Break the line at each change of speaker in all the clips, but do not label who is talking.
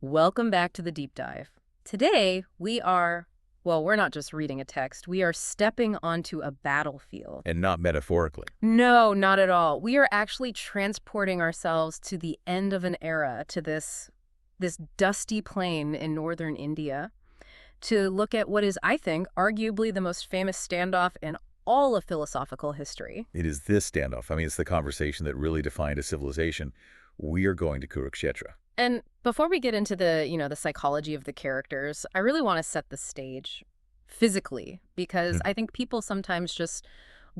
Welcome back to the deep dive. Today, we're not just reading a text, we are stepping onto a battlefield.
And not metaphorically.
No, not at all. We are actually transporting ourselves to the end of an era, to this dusty plain in northern India, to look at what is, I think, arguably the most famous standoff in all of philosophical history.
It is this standoff. I mean, it's the conversation that really defined a civilization. We are going to Kurukshetra.
And before we get into the psychology of the characters, I really want to set the stage physically, because I think people sometimes just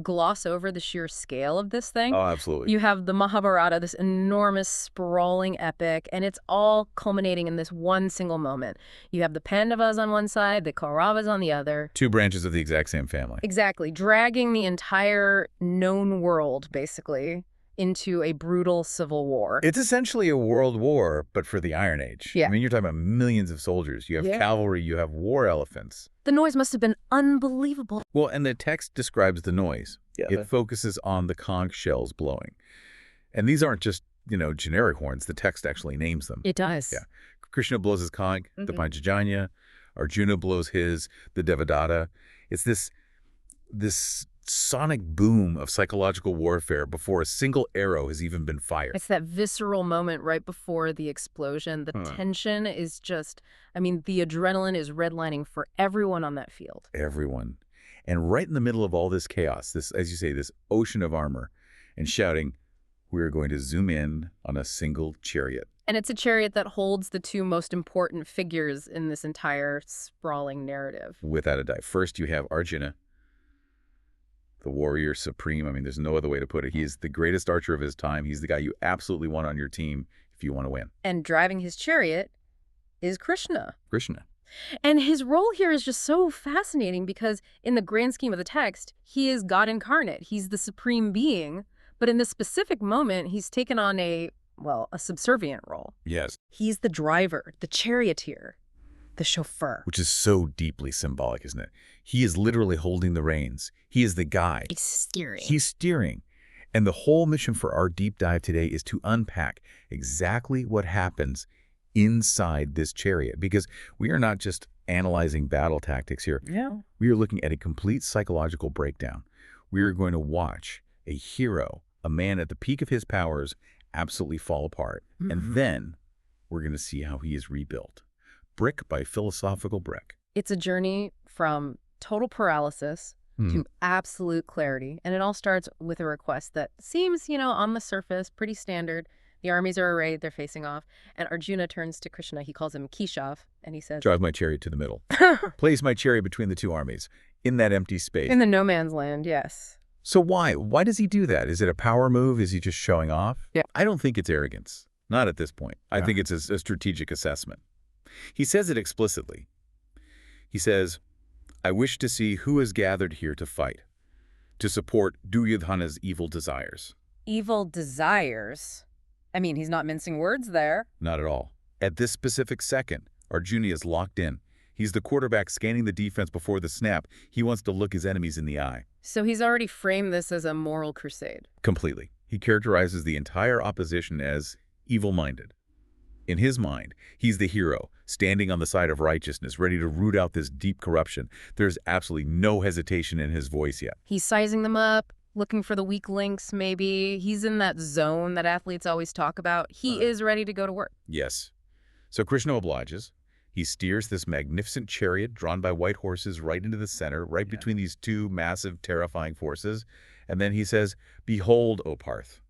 gloss over the sheer scale of this thing.
Oh, absolutely.
You have the Mahabharata, this enormous, sprawling epic, and it's all culminating in this one single moment. You have the Pandavas on one side, the Kauravas on the other.
Two branches of the exact same family.
Exactly, dragging the entire known world, basically, into a brutal civil war.
It's essentially a world war, but for the Iron Age.
Yeah.
I mean, you're talking about millions of soldiers. You have cavalry, you have war elephants.
The noise must have been unbelievable.
Well, and the text describes the noise.
Yeah.
It focuses on the conch shells blowing. And these aren't just, generic horns. The text actually names them.
It does.
Yeah. Krishna blows his conch, the Panchajanya. Arjuna blows his, the Devadatta. It's this sonic boom of psychological warfare before a single arrow has even been fired.
It's that visceral moment right before the explosion. The tension is just, the adrenaline is redlining for everyone on that field.
Everyone. And right in the middle of all this chaos, this, as you say, this ocean of armor, and shouting, we're going to zoom in on a single chariot.
And it's a chariot that holds the two most important figures in this entire sprawling narrative.
Without a doubt. First, you have Arjuna, the warrior supreme. There's no other way to put it. He is the greatest archer of his time. He's the guy you absolutely want on your team if you want to win.
And driving his chariot is Krishna.
Krishna.
And his role here is just so fascinating because in the grand scheme of the text, he is God incarnate. He's the supreme being. But in this specific moment, he's taken on a subservient role.
Yes.
He's the driver, the charioteer, the chauffeur.
Which is so deeply symbolic, isn't it? He is literally holding the reins. He is the guide.
He's steering.
He's steering. And the whole mission for our deep dive today is to unpack exactly what happens inside this chariot. Because we are not just analyzing battle tactics here.
Yeah.
We are looking at a complete psychological breakdown. We are going to watch a hero, a man at the peak of his powers, absolutely fall apart. And then we're going to see how he is rebuilt, brick by philosophical brick.
It's a journey from total paralysis to absolute clarity. And it all starts with a request that seems, on the surface, pretty standard. The armies are arrayed, they're facing off. And Arjuna turns to Krishna. He calls him Keshav, and he says,
Drive my chariot to the middle. Place my chariot between the two armies, in that empty space.
in the no man's land, yes.
So why? Why does he do that? Is it a power move? Is he just showing off?
Yeah.
I don't think it's arrogance. Not at this point. I think it's a strategic assessment. He says it explicitly. He says, I wish to see who is gathered here to fight, to support Duryodhana's evil desires.
Evil desires? He's not mincing words there.
Not at all. At this specific second, Arjuna is locked in. He's the quarterback scanning the defense before the snap. He wants to look his enemies in the eye.
So he's already framed this as a moral crusade.
Completely. He characterizes the entire opposition as evil-minded. In his mind, he's the hero, standing on the side of righteousness, ready to root out this deep corruption. There's absolutely no hesitation in his voice yet.
He's sizing them up, looking for the weak links, maybe. He's in that zone that athletes always talk about. He is ready to go to work.
Yes. So Krishna obliges. He steers this magnificent chariot drawn by white horses right into the center, right between these two massive, terrifying forces. And then he says, Behold, O Parth.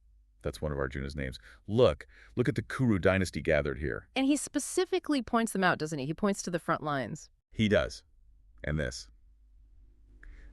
That's one of Arjuna's names. Look at the Kuru dynasty gathered here.
And he specifically points them out, doesn't he? He points to the front lines.
He does. And this.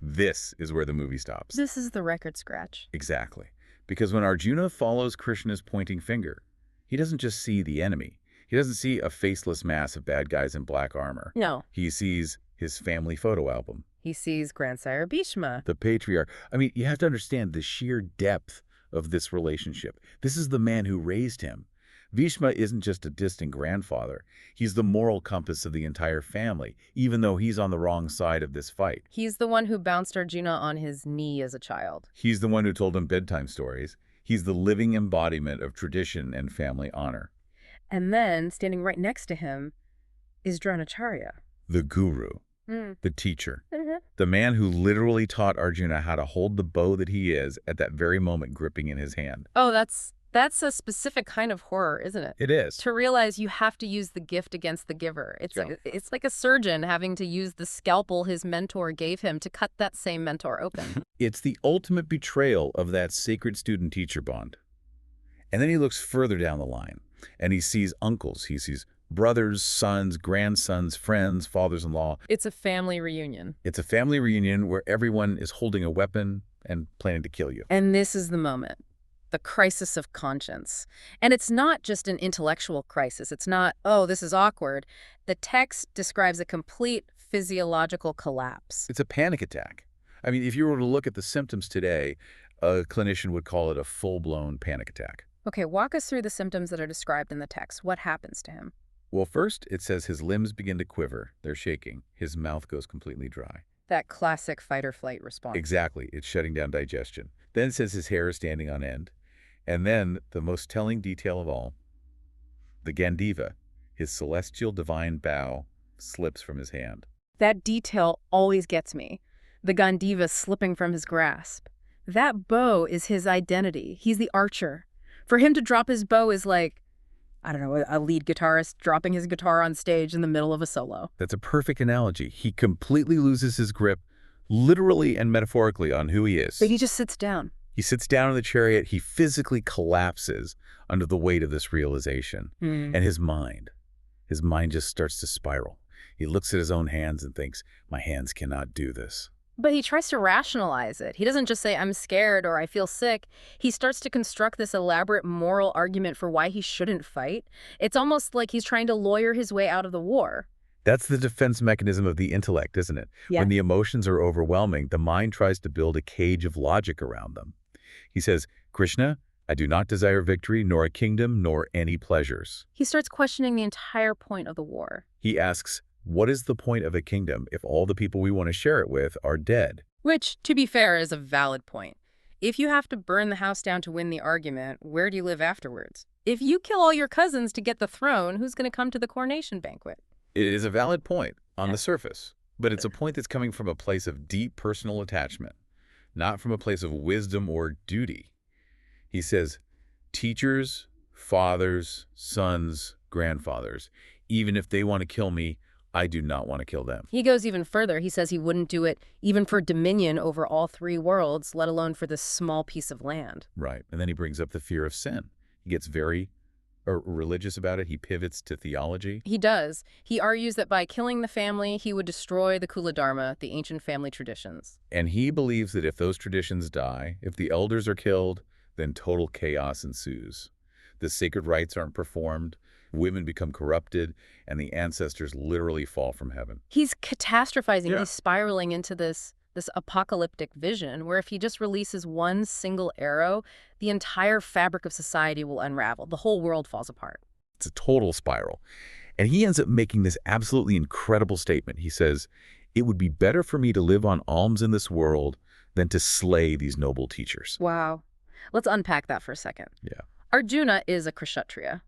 This is where the movie stops.
This is the record scratch.
Exactly. Because when Arjuna follows Krishna's pointing finger, he doesn't just see the enemy. He doesn't see a faceless mass of bad guys in black armor.
No.
He sees his family photo album.
He sees grandsire Bhishma.
The patriarch. You have to understand the sheer depth of this relationship. This is the man who raised him. Bhishma isn't just a distant grandfather. He's the moral compass of the entire family, even though he's on the wrong side of this fight.
He's the one who bounced Arjuna on his knee as a child.
He's the one who told him bedtime stories. He's the living embodiment of tradition and family honor.
And then, standing right next to him, is Dronacharya.
The guru, the teacher, the man who literally taught Arjuna how to hold the bow that he is at that very moment gripping in his hand.
Oh, that's a specific kind of horror, isn't it?
It is.
To realize you have to use the gift against the giver. It's like a surgeon having to use the scalpel his mentor gave him to cut that same mentor open.
It's the ultimate betrayal of that sacred student-teacher bond. And then he looks further down the line, and he sees uncles, he sees brothers, sons, grandsons, friends, fathers-in-law.
It's a family reunion.
It's a family reunion where everyone is holding a weapon and planning to kill you.
And this is the moment. The crisis of conscience. And it's not just an intellectual crisis. It's not, oh, this is awkward. The text describes a complete physiological collapse.
It's a panic attack. I mean, if you were to look at the symptoms today, a clinician would call it a full-blown panic attack.
Okay, walk us through the symptoms that are described in the text. What happens to him?
Well, first, it says his limbs begin to quiver. They're shaking. His mouth goes completely dry.
That classic fight-or-flight response.
Exactly. It's shutting down digestion. Then it says his hair is standing on end. And then, the most telling detail of all, the Gandiva, his celestial divine bow, slips from his hand.
That detail always gets me. The Gandiva slipping from his grasp. That bow is his identity. He's the archer. For him to drop his bow is like, I don't know, a lead guitarist dropping his guitar on stage in the middle of a solo.
That's a perfect analogy. He completely loses his grip, literally and metaphorically, on who he is.
But he just sits down.
He sits down in the chariot. He physically collapses under the weight of this realization. And his mind just starts to spiral. He looks at his own hands and thinks, my hands cannot do this.
But he tries to rationalize it. He doesn't just say, I'm scared or I feel sick. He starts to construct this elaborate moral argument for why he shouldn't fight. It's almost like he's trying to lawyer his way out of the war.
That's the defense mechanism of the intellect, isn't it?
Yeah.
When the emotions are overwhelming, the mind tries to build a cage of logic around them. He says, Krishna, I do not desire victory, nor a kingdom, nor any pleasures.
He starts questioning the entire point of the war.
He asks, what is the point of a kingdom if all the people we want to share it with are dead?
Which, to be fair, is a valid point. If you have to burn the house down to win the argument, where do you live afterwards? If you kill all your cousins to get the throne, who's going to come to the coronation banquet?
It is a valid point on the surface, but it's a point that's coming from a place of deep personal attachment, not from a place of wisdom or duty. He says, teachers, fathers, sons, grandfathers, even if they want to kill me, I do not want to kill them.
He goes even further. He says he wouldn't do it even for dominion over all three worlds, let alone for this small piece of land.
Right. And then he brings up the fear of sin. He gets very religious about it. He pivots to theology.
He does. He argues that by killing the family, he would destroy the Kula Dharma, the ancient family traditions.
And he believes that if those traditions die, if the elders are killed, then total chaos ensues. The sacred rites aren't performed, women become corrupted, and the ancestors literally fall from heaven.
He's catastrophizing.
Yeah.
He's spiraling into this apocalyptic vision where if he just releases one single arrow, the entire fabric of society will unravel. The whole world falls apart.
It's a total spiral. And he ends up making this absolutely incredible statement. He says, it would be better for me to live on alms in this world than to slay these noble teachers.
Wow. Let's unpack that for a second.
Yeah.
Arjuna is a Kshatriya.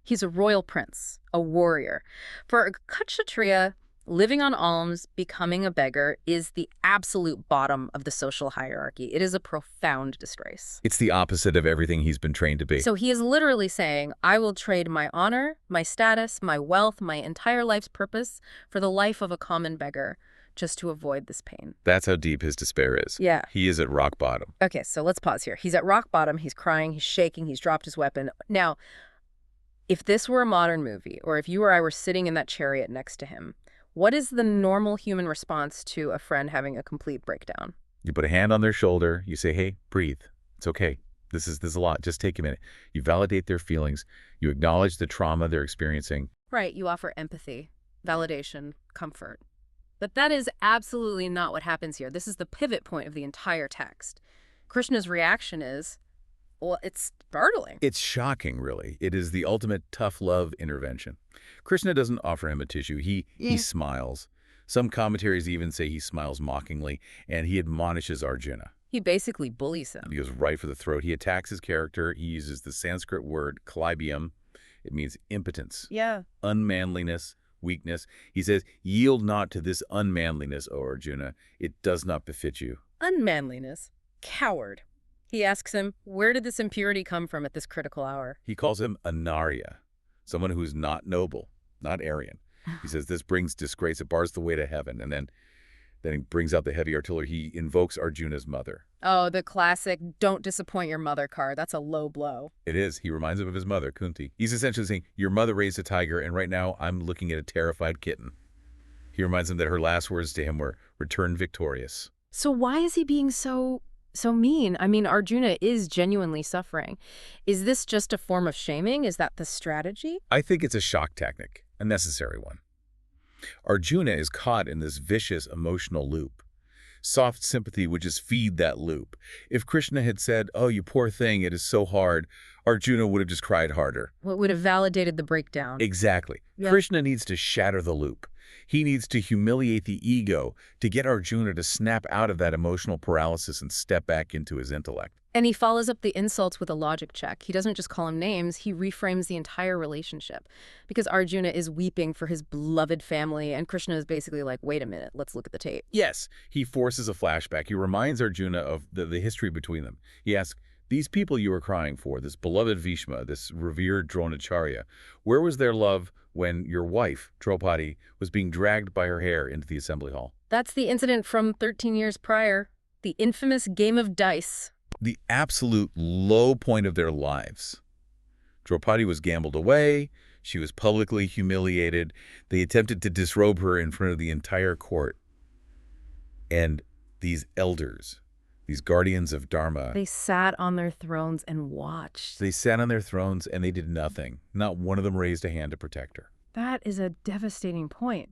He's a royal prince, a warrior. For a Kshatriya, living on alms, becoming a beggar, is the absolute bottom of the social hierarchy. It is a profound disgrace.
It's the opposite of everything he's been trained to be.
So he is literally saying, I will trade my honor, my status, my wealth, my entire life's purpose for the life of a common beggar just to avoid this pain.
That's how deep his despair is.
Yeah.
He is at rock bottom.
Okay, so let's pause here. He's at rock bottom. He's crying. He's shaking. He's dropped his weapon. Now, if this were a modern movie, or if you or I were sitting in that chariot next to him, what is the normal human response to a friend having a complete breakdown?
You put a hand on their shoulder. You say, hey, breathe. It's okay. This is a lot. Just take a minute. You validate their feelings. You acknowledge the trauma they're experiencing.
Right. You offer empathy, validation, comfort. But that is absolutely not what happens here. This is the pivot point of the entire text. Krishna's reaction is, well, it's startling.
It's shocking, really. It is the ultimate tough love intervention. Krishna doesn't offer him a tissue. He smiles. Some commentaries even say he smiles mockingly, and he admonishes Arjuna.
He basically bullies him.
He goes right for the throat. He attacks his character. He uses the Sanskrit word kalibium, It means impotence,
Yeah.
unmanliness, weakness. He says, yield not to this unmanliness, O Arjuna. It does not befit you.
Unmanliness. Coward. He asks him, where did this impurity come from at this critical hour?
He calls him a Narya, someone who's not noble, not Aryan. He says this brings disgrace, it bars the way to heaven. And then he brings out the heavy artillery. He invokes Arjuna's mother.
Oh, the classic, don't disappoint your mother card. That's a low blow.
It is. He reminds him of his mother, Kunti. He's essentially saying, your mother raised a tiger, and right now I'm looking at a terrified kitten. He reminds him that her last words to him were, return victorious.
So why is he being so mean? I mean, Arjuna is genuinely suffering. Is this just a form of shaming? Is that the strategy?
I think it's a shock tactic, a necessary one. Arjuna is caught in this vicious emotional loop. Soft sympathy would just feed that loop. If Krishna had said, oh, you poor thing, it is so hard, Arjuna would have just cried harder.
What would have validated the breakdown?
Exactly.
Yeah.
Krishna needs to shatter the loop. He needs to humiliate the ego to get Arjuna to snap out of that emotional paralysis and step back into his intellect.
And he follows up the insults with a logic check. He doesn't just call him names, he reframes the entire relationship. Because Arjuna is weeping for his beloved family, and Krishna is basically like, wait a minute, let's look at the tape.
Yes, he forces a flashback. He reminds Arjuna of the history between them. He asks, these people you were crying for, this beloved Bhishma, this revered Dronacharya, where was their love when your wife, Draupadi, was being dragged by her hair into the assembly hall?
That's the incident from 13 years prior, the infamous game of dice.
The absolute low point of their lives. Draupadi was gambled away. She was publicly humiliated. They attempted to disrobe her in front of the entire court. And these elders, these guardians of Dharma,
They sat on their thrones and watched.
they sat on their thrones and they did nothing. Not one of them raised a hand to protect her.
That is a devastating point.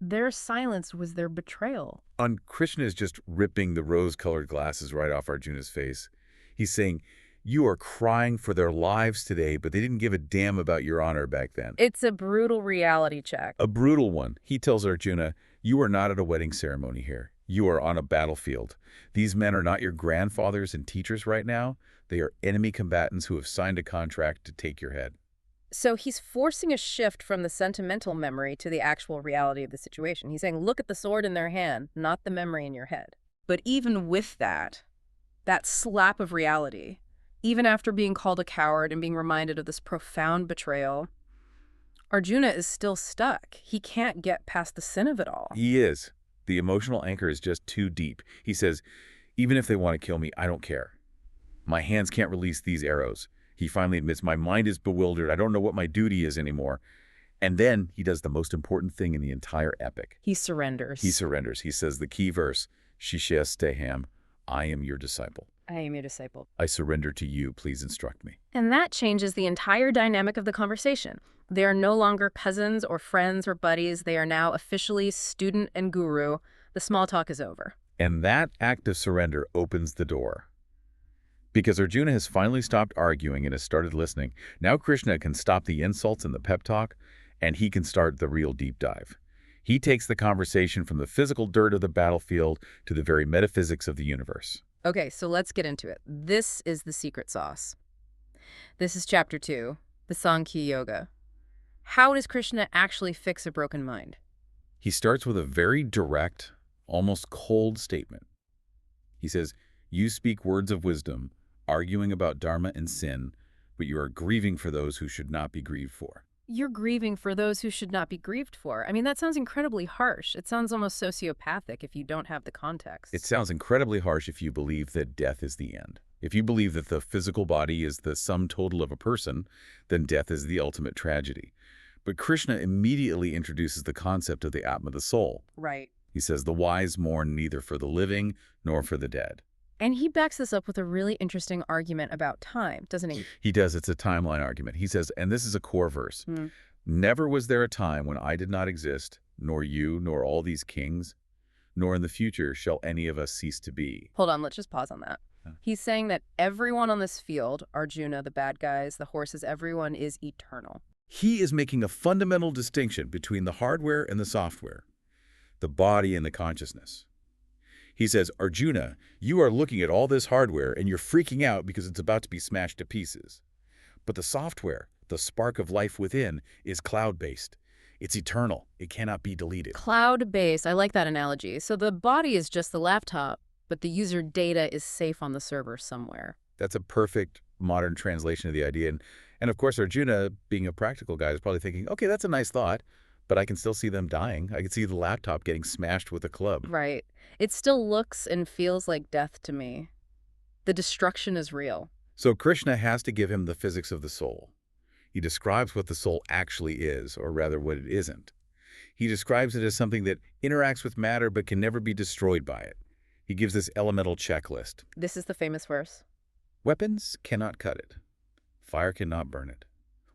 Their silence was their betrayal.
Krishna is just ripping the rose-colored glasses right off Arjuna's face. He's saying, you are crying for their lives today, but they didn't give a damn about your honor back then.
It's a brutal reality check.
A brutal one. He tells Arjuna, you are not at a wedding ceremony here. You are on a battlefield. These men are not your grandfathers and teachers right now. They are enemy combatants who have signed a contract to take your head.
So he's forcing a shift from the sentimental memory to the actual reality of the situation. He's saying, look at the sword in their hand, not the memory in your head. But even with that slap of reality, even after being called a coward and being reminded of this profound betrayal, Arjuna is still stuck. He can't get past the sin of it all.
He is. The emotional anchor is just too deep. He says, even if they want to kill me, I don't care. My hands can't release these arrows. He finally admits, my mind is bewildered. I don't know what my duty is anymore. And then he does the most important thing in the entire epic.
He surrenders.
He surrenders. He says the key verse, Shishesteham, I am your disciple.
I am your disciple.
I surrender to you. Please instruct me.
And that changes the entire dynamic of the conversation. They are no longer cousins or friends or buddies. They are now officially student and guru. The small talk is over.
And that act of surrender opens the door. Because Arjuna has finally stopped arguing and has started listening, now Krishna can stop the insults and the pep talk, and he can start the real deep dive. He takes the conversation from the physical dirt of the battlefield to the very metaphysics of the universe.
Okay, so let's get into it. This is the secret sauce. This is chapter 2, the Sankhya Yoga. How does Krishna actually fix a broken mind?
He starts with a very direct, almost cold statement. He says, you speak words of wisdom, arguing about dharma and sin, but you are grieving for those who should not be grieved for.
You're grieving for those who should not be grieved for. I mean, that sounds incredibly harsh. It sounds almost sociopathic if you don't have the context.
It sounds incredibly harsh if you believe that death is the end. If you believe that the physical body is the sum total of a person, then death is the ultimate tragedy. But Krishna immediately introduces the concept of the Atma, the soul.
Right.
He says the wise mourn neither for the living nor for the dead.
And he backs this up with a really interesting argument about time, doesn't he?
He does. It's a timeline argument. He says, and this is a core verse, never was there a time when I did not exist, nor you, nor all these kings, nor in the future shall any of us cease to be.
Hold on, let's just pause on that.
Yeah.
He's saying that everyone on this field, Arjuna, the bad guys, the horses, everyone is eternal.
He is making a fundamental distinction between the hardware and the software, the body and the consciousness. He says, Arjuna, you are looking at all this hardware and you're freaking out because it's about to be smashed to pieces. But the software, The spark of life within is cloud-based. It's eternal. It cannot be deleted.
Cloud-based, I like that analogy. So the body is just the laptop, but the user data is safe on the server somewhere.
That's a perfect modern translation of the idea. And of course, Arjuna, being a practical guy, is probably thinking, okay, that's a nice thought, but I can still see them dying. I can see the laptop getting smashed with a club.
Right. It still looks and feels like death to me. The destruction is real.
So Krishna has to give him the physics of the soul. He describes what the soul actually is, or rather what it isn't. He describes it as something that interacts with matter but can never be destroyed by it. He gives this elemental checklist.
This is the famous verse.
Weapons cannot cut it. Fire cannot burn it.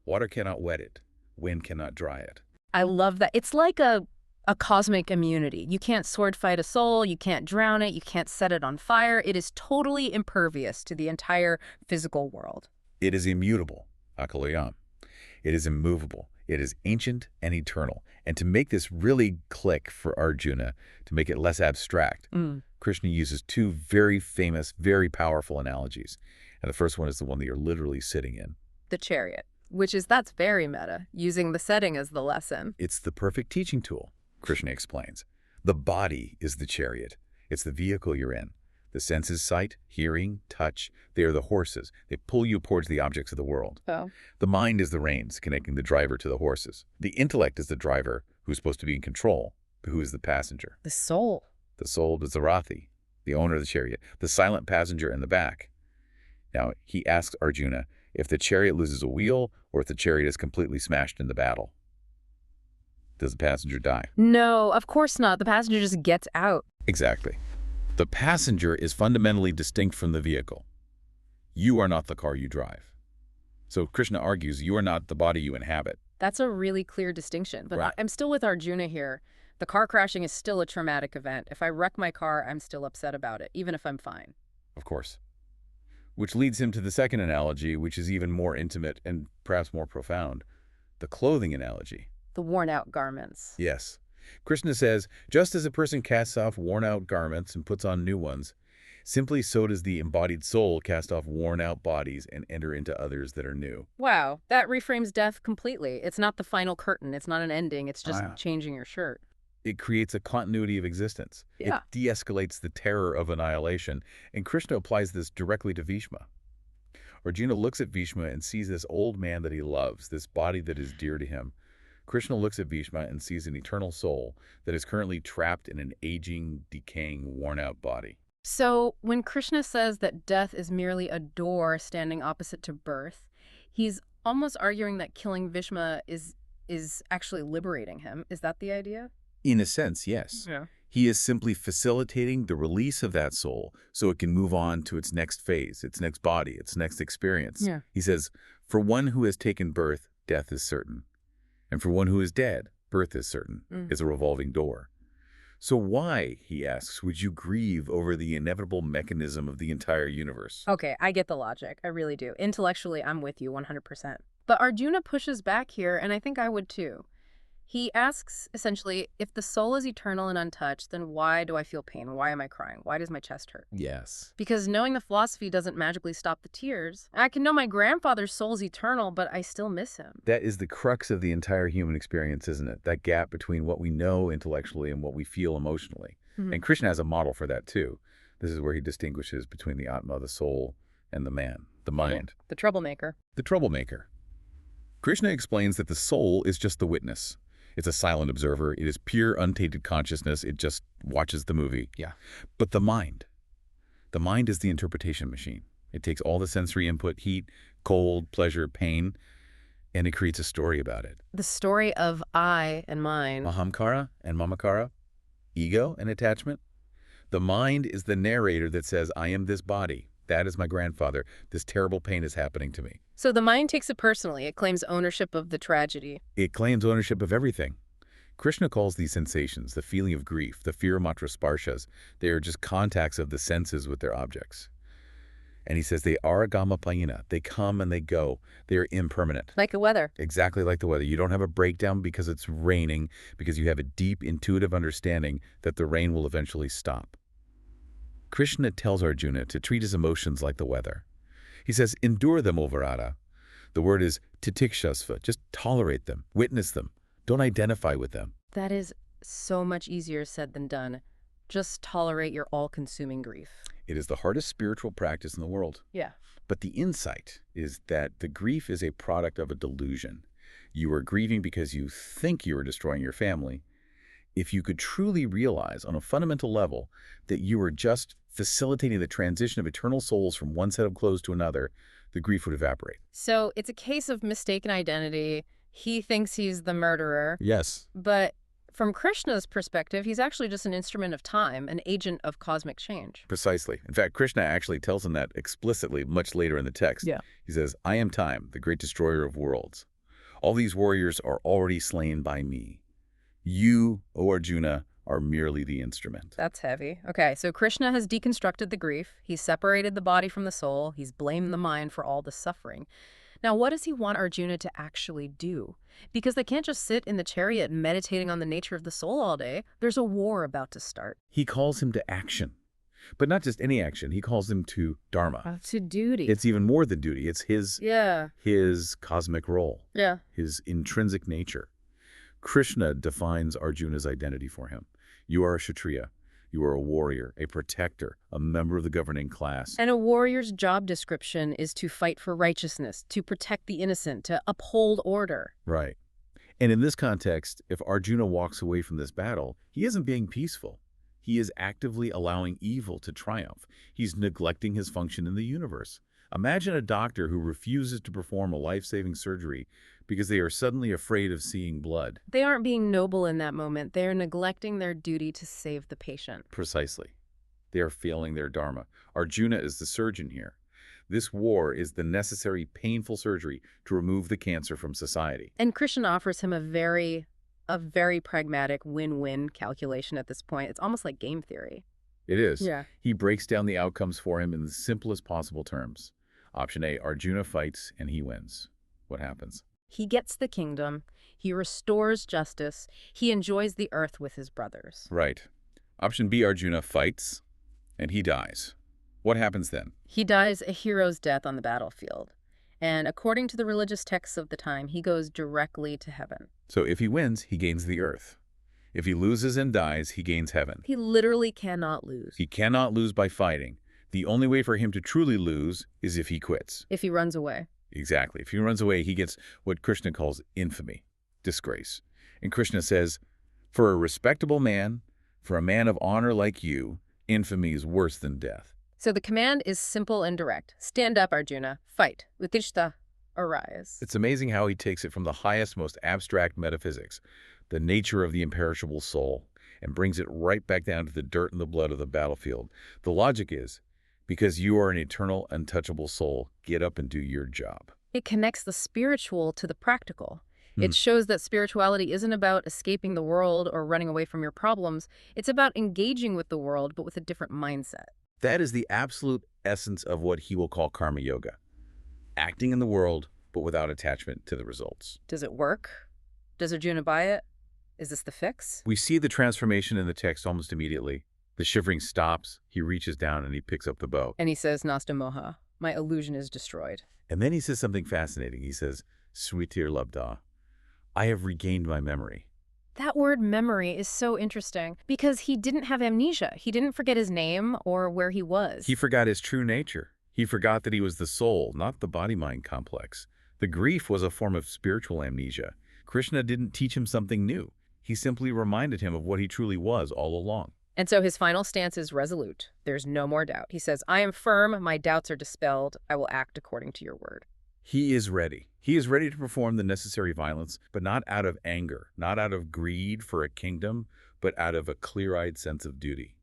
Water cannot wet it. Wind cannot dry it.
I love that. It's like a cosmic immunity. You can't sword fight a soul, you can't drown it, you can't set it on fire. It is totally impervious to the entire physical world.
It is immutable, akalayam. It is immovable. It is ancient and eternal. And to make this really click for Arjuna, to make it less abstract, Krishna uses two very famous, very powerful analogies. And the first one is the one that you're literally sitting in.
The chariot, that's very meta, using the setting as the lesson.
It's the perfect teaching tool, Krishna explains. The body is the chariot. It's the vehicle you're in. The senses, sight, hearing, touch, they are the horses. They pull you towards the objects of the world.
Oh.
The mind is the reins, connecting the driver to the horses. The intellect is the driver, who's supposed to be in control, but who is the passenger.
The soul.
The soul is the Rathi, the owner of the chariot, the silent passenger in the back. Now, he asks Arjuna if the chariot loses a wheel or if the chariot is completely smashed in the battle. Does the passenger die?
No, of course not. The passenger just gets out.
Exactly. The passenger is fundamentally distinct from the vehicle. You are not the car you drive. So Krishna argues you are not the body you inhabit.
That's a really clear distinction. But
Right.
I'm still with Arjuna here. The car crashing is still a traumatic event. If I wreck my car, I'm still upset about it, even if I'm fine.
Of course. Which leads him to the second analogy, which is even more intimate and perhaps more profound. The clothing analogy.
The worn-out garments.
Yes. Krishna says, just as a person casts off worn-out garments and puts on new ones, simply so does the embodied soul cast off worn-out bodies and enter into others that are new.
Wow, that reframes death completely. It's not the final curtain. It's not an ending. It's just
Wow.
changing your shirt.
It creates a continuity of existence.
Yeah.
It de-escalates the terror of annihilation, and Krishna applies this directly to Bhishma. Arjuna looks at Bhishma and sees this old man that he loves, this body that is dear to him. Krishna looks at Bhishma and sees an eternal soul that is currently trapped in an aging, decaying, worn-out body.
So when Krishna says that death is merely a door standing opposite to birth, he's almost arguing that killing Bhishma is actually liberating him. Is that the idea?
In a sense, yes.
Yeah.
He is simply facilitating the release of that soul so it can move on to its next phase, its next body, its next experience.
Yeah.
He says, for one who has taken birth, death is certain. And for one who is dead, birth is certain. It's a revolving door. So why, he asks, would you grieve over the inevitable mechanism of the entire universe?
Okay, I get the logic. I really do. Intellectually, I'm with you 100%. But Arjuna pushes back here, and I think I would too. He asks, essentially, if the soul is eternal and untouched, then why do I feel pain? Why am I crying? Why does my chest hurt?
Yes.
Because knowing the philosophy doesn't magically stop the tears. I can know my grandfather's soul's eternal, but I still miss him.
That is the crux of the entire human experience, isn't it? That gap between what we know intellectually and what we feel emotionally. And Krishna has a model for that too. This is where he distinguishes between the Atma, the soul, and the man, the mind.
The troublemaker.
The troublemaker. Krishna explains that the soul is just the witness. It's a silent observer. It is pure, untainted consciousness. It just watches the movie.
Yeah.
But the mind is the interpretation machine. It takes all the sensory input, heat, cold, pleasure, pain, and it creates a story about it.
The story of I and mine.
Mahamkara and mamakara, ego and attachment. The mind is the narrator that says, I am this body. That is my grandfather. This terrible pain is happening to me.
So the mind takes it personally. It claims ownership of the tragedy.
It claims ownership of everything. Krishna calls these sensations, the feeling of grief, the fear matra sparshas. They are just contacts of the senses with their objects. And he says they are agama payina. They come and they go. They are impermanent.
Like the weather.
Exactly like the weather. You don't have a breakdown because it's raining, because you have a deep intuitive understanding that the rain will eventually stop. Krishna tells Arjuna to treat his emotions like the weather. He says, endure them, O Virata. The word is titikshasva. Just tolerate them, witness them. Don't identify with them.
That is so much easier said than done. Just tolerate your all-consuming grief.
It is the hardest spiritual practice in the world.
Yeah.
But the insight is that the grief is a product of a delusion. You are grieving because you think you are destroying your family. If you could truly realize on a fundamental level that you are just facilitating the transition of eternal souls from one set of clothes to another, the grief would evaporate.
So it's a case of mistaken identity. He thinks he's the murderer.
Yes.
But from Krishna's perspective, he's actually just an instrument of time, an agent of cosmic change.
Precisely. In fact, Krishna actually tells him that explicitly much later in the text.
Yeah.
He says, I am time, the great destroyer of worlds. All these warriors are already slain by me. You, O Arjuna, are merely the instrument.
That's heavy. Okay, so Krishna has deconstructed the grief. He's separated the body from the soul. He's blamed the mind for all the suffering. Now, what does he want Arjuna to actually do? Because they can't just sit in the chariot meditating on the nature of the soul all day. There's a war about to start.
He calls him to action. But not just any action. He calls him to dharma.
To duty.
It's even more than duty. It's his cosmic role.
Yeah.
His intrinsic nature. Krishna defines Arjuna's identity for him. You are a Kshatriya. You are a warrior, a protector, a member of the governing class.
And a warrior's job description is to fight for righteousness, to protect the innocent, to uphold order.
Right. And in this context, if Arjuna walks away from this battle, he isn't being peaceful. He is actively allowing evil to triumph. He's neglecting his function in the universe. Imagine a doctor who refuses to perform a life-saving surgery because they are suddenly afraid of seeing blood.
They aren't being noble in that moment. They are neglecting their duty to save the patient.
Precisely. They are failing their dharma. Arjuna is the surgeon here. This war is the necessary, painful surgery to remove the cancer from society.
And Krishna offers him a very pragmatic win-win calculation at this point. It's almost like game theory.
It is.
Yeah.
He breaks down the outcomes for him in the simplest possible terms. Option A, Arjuna fights and he wins. What happens?
He gets the kingdom. He restores justice. He enjoys the earth with his brothers.
Right. Option B, Arjuna fights and he dies. What happens then?
He dies a hero's death on the battlefield. And according to the religious texts of the time, he goes directly to heaven.
So if he wins, he gains the earth. If he loses and dies, he gains heaven.
He literally cannot lose.
He cannot lose by fighting. The only way for him to truly lose is if he quits.
If he runs away.
Exactly. If he runs away, he gets what Krishna calls infamy, disgrace. And Krishna says, for a respectable man, for a man of honor like you, infamy is worse than death.
So the command is simple and direct. Stand up, Arjuna. Fight. Uttishta. Arise.
It's amazing how he takes it from the highest, most abstract metaphysics, the nature of the imperishable soul, and brings it right back down to the dirt and the blood of the battlefield. The logic is, because you are an eternal, untouchable soul, get up and do your job.
It connects the spiritual to the practical. It shows that spirituality isn't about escaping the world or running away from your problems. It's about engaging with the world, but with a different mindset.
That is the absolute essence of what he will call karma yoga. Acting in the world, but without attachment to the results.
Does it work? Does Arjuna buy it? Is this the fix?
We see the transformation in the text almost immediately. The shivering stops, he reaches down and he picks up the bow.
And he says, Nasta moha, my illusion is destroyed.
And then he says something fascinating. He says, Sritir labda, I have regained my memory.
That word memory is so interesting because he didn't have amnesia. He didn't forget his name or where he was.
He forgot his true nature. He forgot that he was the soul, not the body-mind complex. The grief was a form of spiritual amnesia. Krishna didn't teach him something new. He simply reminded him of what he truly was all along.
And so his final stance is resolute. There's no more doubt. He says, I am firm, my doubts are dispelled, I will act according to your word.
He is ready. He is ready to perform the necessary violence, but not out of anger, not out of greed for a kingdom, but out of a clear-eyed sense of duty.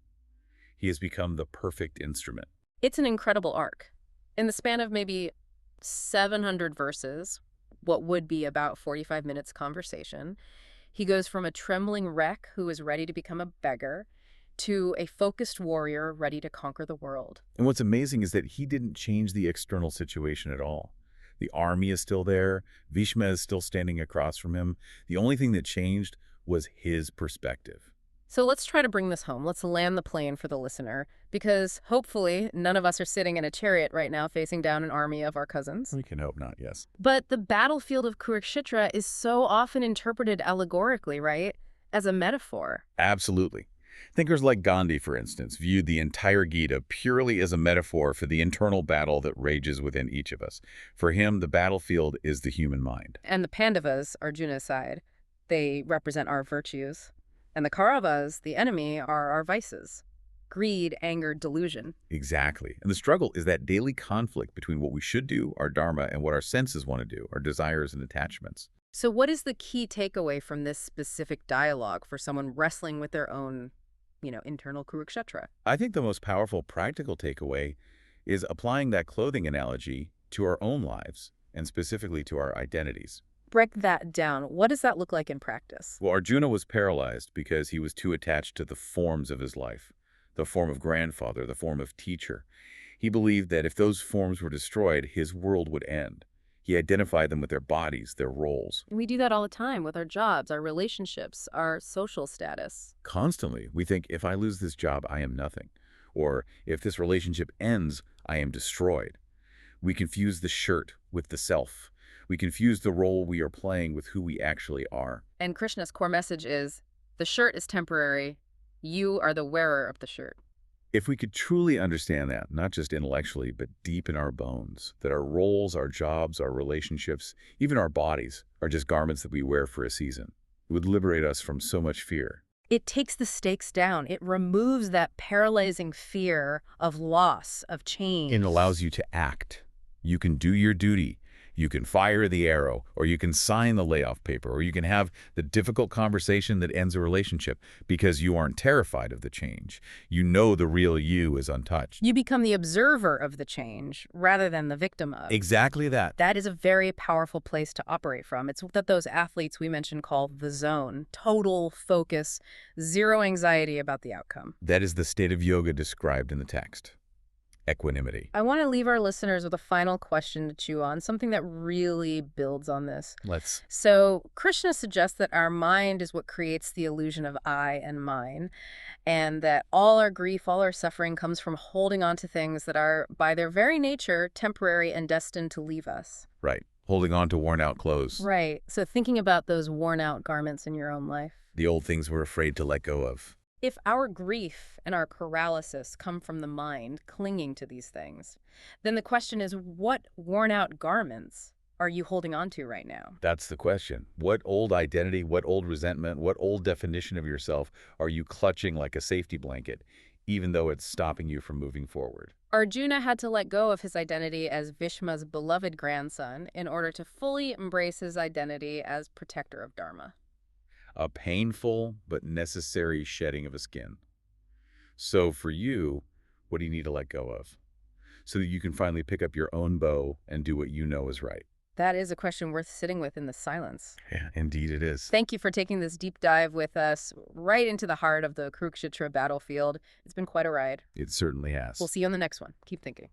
He has become the perfect instrument.
It's an incredible arc. In the span of maybe 700 verses, what would be about 45 minutes conversation, he goes from a trembling wreck who is ready to become a beggar to a focused warrior ready to conquer the world.
And what's amazing is that he didn't change the external situation at all. The army is still there. Bhishma is still standing across from him. The only thing that changed was his perspective.
So let's try to bring this home. Let's land the plane for the listener, because hopefully none of us are sitting in a chariot right now facing down an army of our cousins.
We can hope not, yes.
But the battlefield of Kurukshetra is so often interpreted allegorically, right? As a metaphor.
Absolutely. Thinkers like Gandhi, for instance, viewed the entire Gita purely as a metaphor for the internal battle that rages within each of us. For him, the battlefield is the human mind.
And the Pandavas, Arjuna's side, they represent our virtues. And the Kauravas, the enemy, are our vices. Greed, anger, delusion.
Exactly. And the struggle is that daily conflict between what we should do, our dharma, and what our senses want to do, our desires and attachments.
So what is the key takeaway from this specific dialogue for someone wrestling with their own, internal Kurukshetra?
I think the most powerful practical takeaway is applying that clothing analogy to our own lives, and specifically to our identities.
Break that down. What does that look like in practice?
Well, Arjuna was paralyzed because he was too attached to the forms of his life, the form of grandfather, the form of teacher. He believed that if those forms were destroyed, his world would end. He identified them with their bodies, their roles.
We do that all the time with our jobs, our relationships, our social status.
Constantly, we think, if I lose this job, I am nothing. Or if this relationship ends, I am destroyed. We confuse the shirt with the self. We confuse the role we are playing with who we actually are.
And Krishna's core message is, the shirt is temporary. You are the wearer of the shirt.
If we could truly understand that, not just intellectually, but deep in our bones, that our roles, our jobs, our relationships, even our bodies, are just garments that we wear for a season, it would liberate us from so much fear.
It takes the stakes down. It removes that paralyzing fear of loss, of change.
It allows you to act. You can do your duty. You can fire the arrow, or you can sign the layoff paper, or you can have the difficult conversation that ends a relationship because you aren't terrified of the change. You know the real you is untouched.
You become the observer of the change rather than the victim of.
Exactly that.
That is a very powerful place to operate from. It's what those athletes we mentioned call the zone. Total focus, zero anxiety about the outcome.
That is the state of yoga described in the text. Equanimity.
I want to leave our listeners with a final question to chew on, something that really builds on this.
Let's.
So Krishna suggests that our mind is what creates the illusion of I and mine, and that all our grief, all our suffering comes from holding on to things that are, by their very nature, temporary and destined to leave us.
Right. Holding on to worn-out clothes.
Right. So thinking about those worn-out garments in your own life.
The old things we're afraid to let go of.
If our grief and our paralysis come from the mind clinging to these things, then the question is, what worn-out garments are you holding on to right now?
That's the question. What old identity, what old resentment, what old definition of yourself are you clutching like a safety blanket, even though it's stopping you from moving forward?
Arjuna had to let go of his identity as Bhishma's beloved grandson in order to fully embrace his identity as protector of Dharma.
A painful but necessary shedding of a skin. So for you, what do you need to let go of? So that you can finally pick up your own bow and do what you know is right.
That is a question worth sitting with in the silence.
Yeah, indeed it is.
Thank you for taking this deep dive with us right into the heart of the Kurukshetra battlefield. It's been quite a ride.
It certainly has.
We'll see you on the next one. Keep thinking.